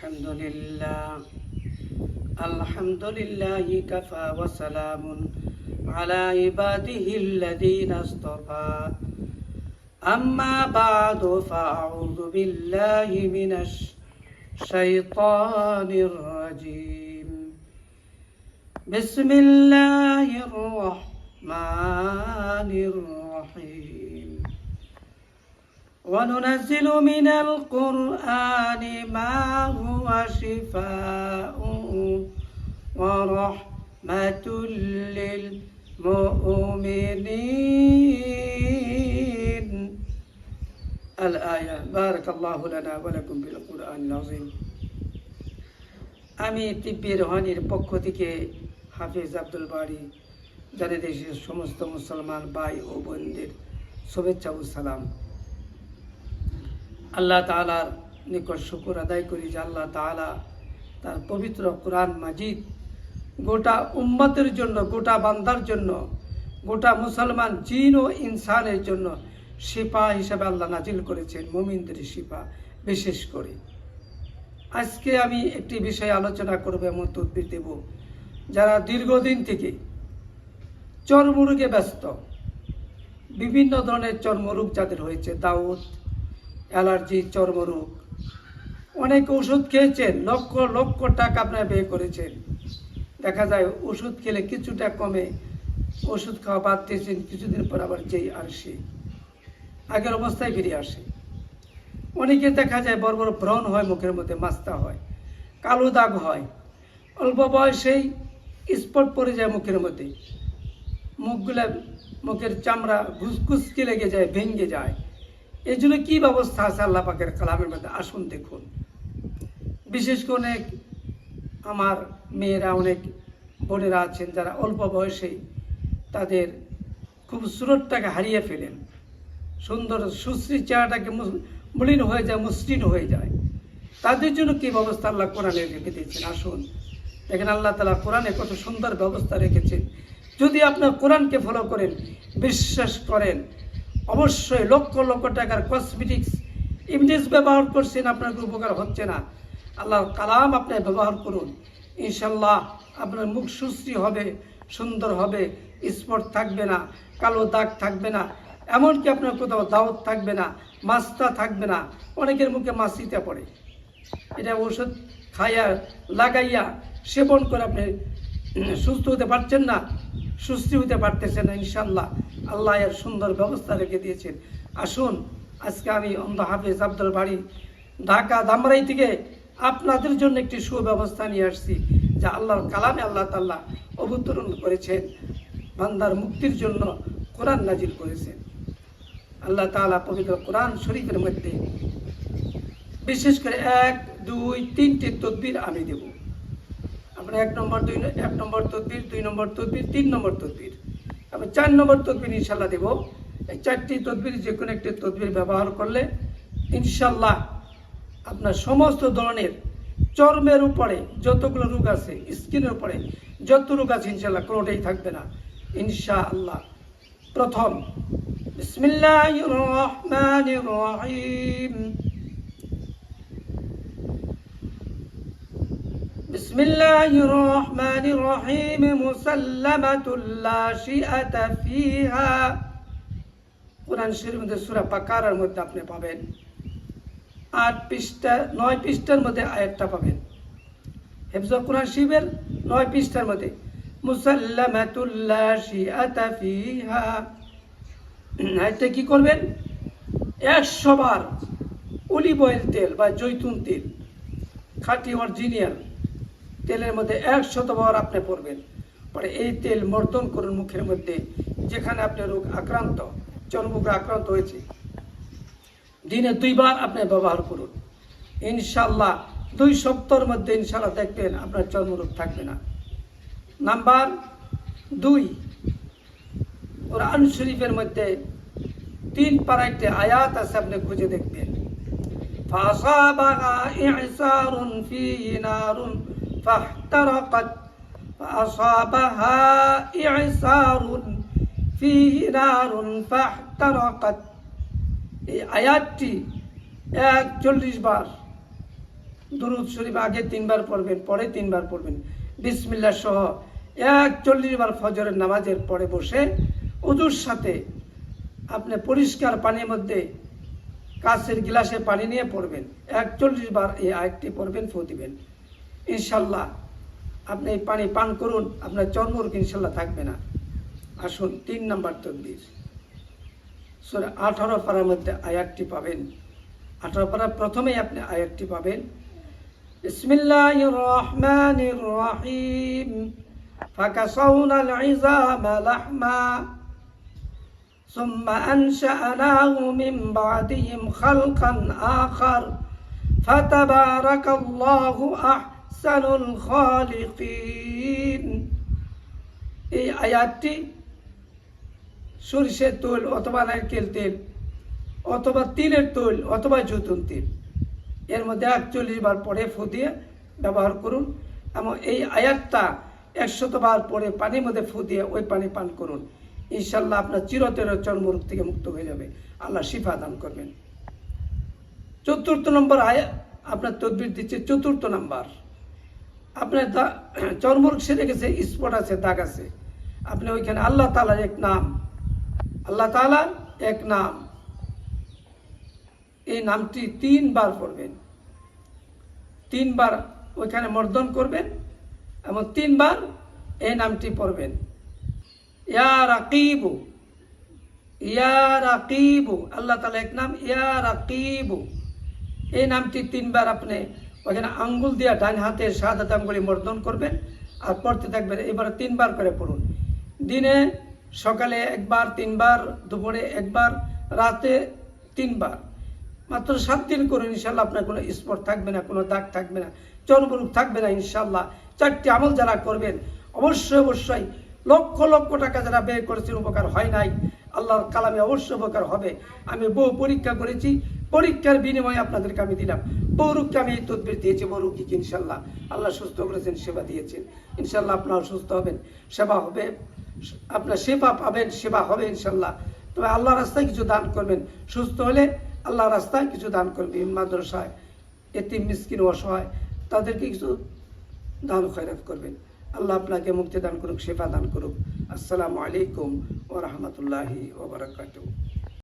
الحمد لله كفى وسلام على عباده الذين اصطفى أما بعد فأعوذ بالله من الشيطان الرجيم بسم الله الرحمن الرحيم وننزل من القرآن ما هو شفاء ورحمة للمؤمنين الآية بارك الله لنا ولكم بالقرآن العظيم আমি তিব্বি রোহানির পক্ষ থেকে হাফিজ আব্দুল বাড়ি জানে দেশের সমস্ত মুসলমান ভাই ও বোনদের শুভেচ্ছা ও সালাম। আল্লাহ তাআলার নিকট শুকর আদায় করি যে আল্লাহ তাআলা তার পবিত্র কোরআন মাজিদ গোটা উম্মতের জন্য, গোটা বান্দার জন্য, গোটা মুসলমান জিন ও ইনসানের জন্য শিফা হিসাবে আল্লাহ নাজিল করেছেন, মুমিনদের শিফা বিশেষ করে। আজকে আমি একটি বিষয়ে আলোচনা করব এবং তদবির দেব। যারা দীর্ঘদিন থেকে চর্মরোগে ব্যস্ত, বিভিন্ন ধরনের চর্মরোগ যাদের হয়েছে, দাউদ, অ্যালার্জি, চর্মরোগ, অনেক ওষুধ খেয়েছেন, লক্ষ লক্ষ টাকা আপনারা ব্যয় করেছেন, দেখা যায় ওষুধ খেলে কিছুটা কমে, ওষুধ খাওয়া বাদ দিয়েছেন, কিছুদিন পর আবার যেই আর সে আগের অবস্থায় ফিরে আসে। অনেকে দেখা যায় বড় বড় ব্রণ হয়, মুখের মধ্যে মাস্তা হয়, কালো দাগ হয়, অল্প বয়সেই স্পট পড়ে যায় মুখের মধ্যে, মুখের চামড়া ঘুসঘুসকে লেগে যায়, ভেঙে যায়। এই জন্য কী ব্যবস্থা আছে আল্লাহ পাকের কালামের মধ্যে, আসুন দেখুন। বিশেষ করে অনেক আমার মেয়েরা, অনেক বোনেরা আছেন যারা অল্প বয়সেই তাদের খুব সুরতটাকে হারিয়ে ফেলেন, সুন্দর সুশ্রী চেহারাটাকে মলিন হয়ে যায়, মসৃণ হয়ে যায়। তাদের জন্য কী ব্যবস্থা আল্লাহ কোরআনে রেখে দিয়েছেন, আসুন দেখেন। আল্লাহ তাআলা কোরআনে কত সুন্দর ব্যবস্থা রেখেছেন। যদি আপনার কোরআনকে ফলো করেন, বিশ্বাস করেন, অবশ্যই লক্ষ লক্ষ টাকার কসমেটিক্স ইমডেজ ব্যবহার করছেন, আপনার কোনো উপকার হচ্ছে না। আল্লাহর কালাম আপনি ব্যবহার করুন, ইনশাল্লাহ আপনার মুখ সুশ্রী হবে, সুন্দর হবে, স্পট থাকবে না, কালো দাগ থাকবে না, এমনকি আপনার কোথাও দাওয়াত থাকবে না, মাস্তা থাকবে না। অনেকের মুখে মাছিতে পড়ে, এটা ওষুধ খাইয়া লাগাইয়া সেবন করে আপনি সুস্থ হতে পারছেন না, সুস্থ হতে পারতেছেন না। ইনশাল্লাহ আল্লাহ এর সুন্দর ব্যবস্থা রেখে দিয়েছেন। আসুন আজকে আমি অন্ধ হাফিজ আব্দুল বাড়ি ঢাকা ধামরাই থেকে আপনাদের জন্য একটি সুব্যবস্থা নিয়ে আসছি, যা আল্লাহর কালামে আল্লাহ তাআলা অবতরণ করেছেন, বান্দার মুক্তির জন্য কোরআন নাজিল করেছেন। আল্লাহ তাআলা পবিত্র কোরআন শরীফের মধ্যে বিশেষ করে 1, 2, 3টি তদবির আমি দেব। আপনার 1 নম্বর তদবির, 2 নম্বর তদবির, 3 নম্বর তদবির, আমি 4 নম্বর তদবির ইনশাল্লাহ দেব। এই 4টি তদবির যে কোনো একটি তদবির ব্যবহার করলে ইনশাল্লাহ আপনার সমস্ত ধরনের চর্মের উপরে যতগুলো রোগ আছে, স্কিনের উপরে যত রোগ আছে, ইনশাল্লাহ কোনোটাই থাকবে না ইনশাআল্লাহ। প্রথম, বিসমিল্লাহির রহমানির রহিম, বিসমিল্লাহির রহমানির রহিম, মুসাল্লামাতুল লা শিআতা ফিহা। কোরআন শরীফের মধ্যে সূরা বাকারার মধ্যে আপনি পাবেন 8 পৃষ্ঠা, 9 পৃষ্ঠার মধ্যে আয়াতটা পাবেন। হিফজুল কোরআন শরীফের 9 পৃষ্ঠার মধ্যে মুসাল্লামাতুল লা শিআতা ফিহা। এটা কি করবেন? 100 বার অলিভ অয়েল তেল বা জৈতুন তেল, খাঁটি অরিজিনাল তেলের মধ্যে 100 বার আপনি পড়বেন। পরে এই তেল মর্দন করুন মুখের মধ্যে, যেখানে আপনি রোগ আক্রান্ত, চর্মরোগে আক্রান্ত হয়েছে। দিনে 2 বার আপনি ব্যবহার করুন, ইনশাল্লাহ 2 সপ্তাহের মধ্যে ইনশাল্লাহ দেখবেন আপনার চর্মরোগ থাকবে না। নাম্বার 2, কোরআন শরীফের মধ্যে 3 পারা একটি আয়াত আছে, আপনি খুঁজে দেখবেন। ফাসাবাহা ইসারুন ফিহি নারুন ফাহতারাকাত, ফাসাবাহা ইসারুন ফিহি নারুন ফাহতারাকাত। এই আয়াতটি 41 বার দুরূদ শরীফ আগে 3 বার পড়বেন, পরে 3 বার পড়বেন, বিসমিল্লাহ সহ 41 বার ফজরের নামাজের পরে বসে ওযুর সাথে আপনি পরিষ্কার পানির মধ্যে কাচের গ্লাসে পানি নিয়ে পড়বেন, 41 বার এই আয়াতটি পড়বেন, ফু দিবেন। ইনশাল্লাহ আপনি এই পানি পান করুন, আপনার চর্মরোগ ইনশাল্লাহ থাকবে না। আসুন 3 নম্বর তদবির, সূরা 18 পারার মধ্যে আয়াতটি পাবেন। 18 পারার প্রথমেই আপনি আয়াতটি পাবেন, বিসমিল্লাহির রহমানির রহিম, ফাকাসাউনাল ইযামা লাহমা ثم أنشأناه من بعدهم خلقا آخر فتبارك الله أحسن الخالقين। এই আয়াতটি সরিষার তেল অথবা নারকেল তেল অথবা তিলের তেল অথবা জৈতুন তেল এর মধ্যে 41 বার পরে ফু দিয়ে ব্যবহার করুন, এবং এই আয়াতটা 100 বার পরে পানির মধ্যে ফু দিয়ে ওই পানি পান করুন। ইনশাল্লাহ আপনার চিরতরে চর্মরোগ থেকে মুক্ত হয়ে যাবে, আল্লাহ শিফা দান করবেন। 4 নম্বর আপনার তদবির দিচ্ছে। 4 নম্বর, আপনার চর্মরোগ সেরে গেছে, স্পট আছে, দাগ আছে, আপনি ওইখানে আল্লাহ তাআলার এক নাম, আল্লাহ তাআলার এক নাম, এই নামটি 3 বার পড়বেন, 3 বার ওইখানে মর্দন করবেন এবং 3 বার এই নামটি পড়বেন, ইয়া রাকিবু, ইয়া রাকিবু, আল্লাহ তাআলা এক নাম ইয়া রাকিবু। এই নামটি 3 বার আপনি ওখানে আঙ্গুল দিয়ে ডান হাতের শাহাদাত আঙ্গুলি মর্দন করবেন আর পড়তে থাকবেন। এবার 3 বার করে পড়ুন, দিনে সকালে 1 বার, 3 বার, দুপুরে 1 বার, রাতে 3 বার, মাত্র 7 দিন করুন। ইনশাল্লাহ আপনার কোনো স্পট থাকবে না, কোনো দাগ থাকবে না, চর্মরোগ থাকবে না। ইনশাল্লাহ 4টি আমল যারা করবেন অবশ্যই অবশ্যই লক্ষ লক্ষ টাকা যারা ব্যয় করেছেন উপকার হয় নাই, আল্লাহর কালামে অবশ্যই উপকার হবে। আমি বহু পরীক্ষা করেছি, পরীক্ষার বিনিময়ে আপনাদেরকে আমি দিলাম। বহু রোগকে আমি এই তদবির দিয়েছি, বহু রোগীকে ইনশাল্লাহ আল্লাহ সুস্থ করেছেন, সেবা দিয়েছেন। ইনশাল্লাহ আপনারা সুস্থ হবেন, সেবা হবে, আপনার সেবা পাবেন, সেবা হবে ইনশাল্লাহ। তবে আল্লাহর রাস্তায় কিছু দান করবেন, সুস্থ হলে আল্লাহর রাস্তায় কিছু দান করবেন, মাদ্রাসায় এতিম মিসকিন অসহায় তাদেরকে কিছু দান খয়রাত করবেন। আল্লাহ আপনাকে মুক্তি দান করুক, সেবা দান করুক। আসসালামু আলাইকুম ওয়া রাহমাতুল্লাহি ওয়া বারাকাতুহু।